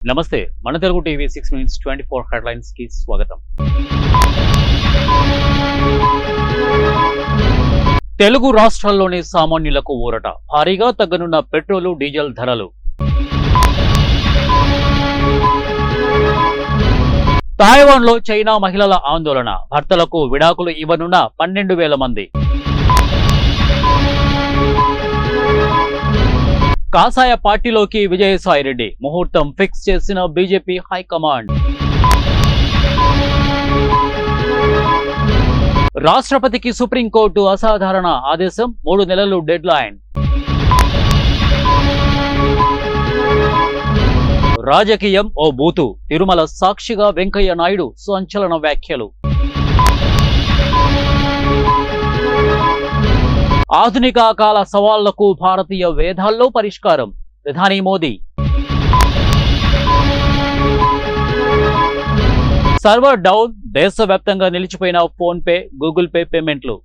నమస్తే మన Telugu TV 6 minutes 24 headlines కి స్వాగతం. తెలుగు రాష్ట్రాల్లోని సామాన్యులకు ఊరట, భారీగా తగ్గనున్న పెట్రోలు డీజిల్ ధరలు. తాయివాన్లో చైనా మహిళల ఆందోళన, భర్తలకు విడాకులు ఇవ్వనున్న 12,000 మంది. కాసాయ పార్టీలోకి విజయసాయిరెడ్డి, ముహూర్తం ఫిక్స్ చేసిన బీజేపీ హైకమాండ్. రాష్ట్రపతికి సుప్రీంకోర్టు అసాధారణ ఆదేశం, 3 నెలలు డెడ్ లైన్. రాజకీయం ఓ బూతు, తిరుమల సాక్షిగా వెంకయ్య నాయుడు సంచలన వ్యాఖ్యలు. ఆధునిక కాల సవాళ్లకు భారతీయ వేదాల్లో పరిష్కారం, ప్రధాని మోదీ. సర్వర్ డౌన్, దేశవ్యాప్తంగా నిలిచిపోయిన ఫోన్ పే, గూగుల్ పే పేమెంట్లు.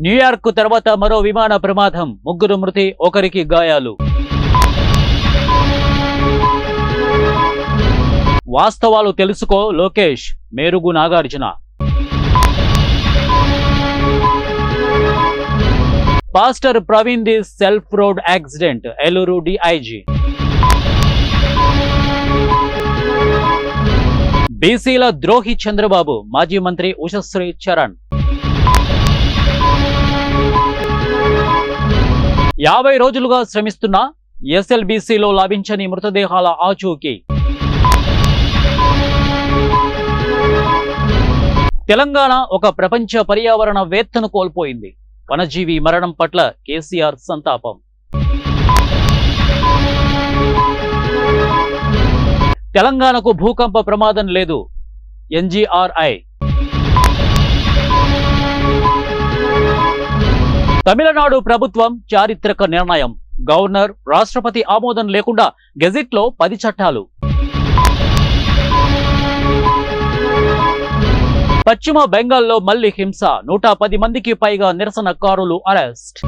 న్యూయార్క్ తర్వాత మరో విమాన ప్రమాదం, 3 మృతి, 1కి గాయాలు. వాస్తవాలు తెలుసుకో Lokesh, Merugu Nagarjuna. Pastor Praveen the self road accident, Eluru DIG. బీసీల ద్రోహి చంద్రబాబు, మాజీ మంత్రి ఉషశ్రీ చరణ్. 50 రోజులుగా శ్రమిస్తున్న ఎస్ఎల్బీసీలో లభించని మృతదేహాల ఆచూకీ. తెలంగాణ ఒక ప్రపంచ పర్యావరణ వేత్తను కోల్పోయింది, వనజీవి మరణం పట్ల కేసీఆర్ సంతాపం. తెలంగాణకు భూకంప ప్రమాదం లేదు, ఎన్జీఆర్ఐ. తమిళనాడు ప్రభుత్వం చారిత్రక నిర్ణయం, గవర్నర్ రాష్ట్రపతి ఆమోదం లేకుండా గెజిట్లో 10 చట్టాలు. పశ్చిమ బెంగాల్లో మళ్లీ హింస, 110 మందికి పైగా నిరసనకారులు అరెస్ట్.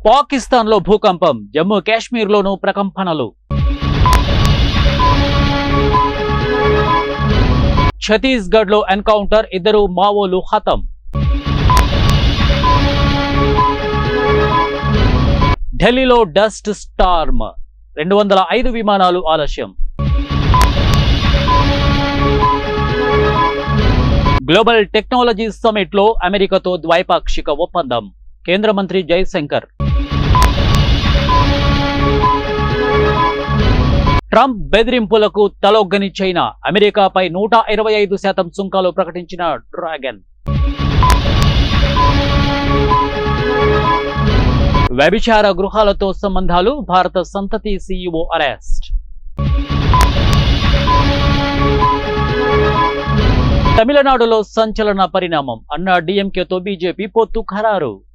పాకిస్తాన్లో భూకంపం, జమ్మూ కాశ్మీర్లోనూ ప్రకంపనలు. ఛత్తీస్గఢ్లో ఎన్కౌంటర్, 2 మావోలు హతం. ఢిల్లీలో డస్ట్ స్టార్మ్, 205 విమానాలు ఆలస్యం. గ్లోబల్ టెక్నాలజీ సమిట్ లో అమెరికాతో ద్వైపాక్షిక ఒప్పందం, కేంద్ర మంత్రి జైశంకర్. ట్రంప్ బెదిరింపులకు తలొగ్గని చైనా, అమెరికాపై 125% సుంకాలు ప్రకటించిన డ్రాగన్. వ్యభిచార గృహాలతో సంబంధాలు, భారత సంతతి సీఈఓ అరెస్ట్. తమిళనాడులో సంచలన పరిణామం, అన్నా డీఎంకేతో బీజేపీ పొత్తు ఖరారు.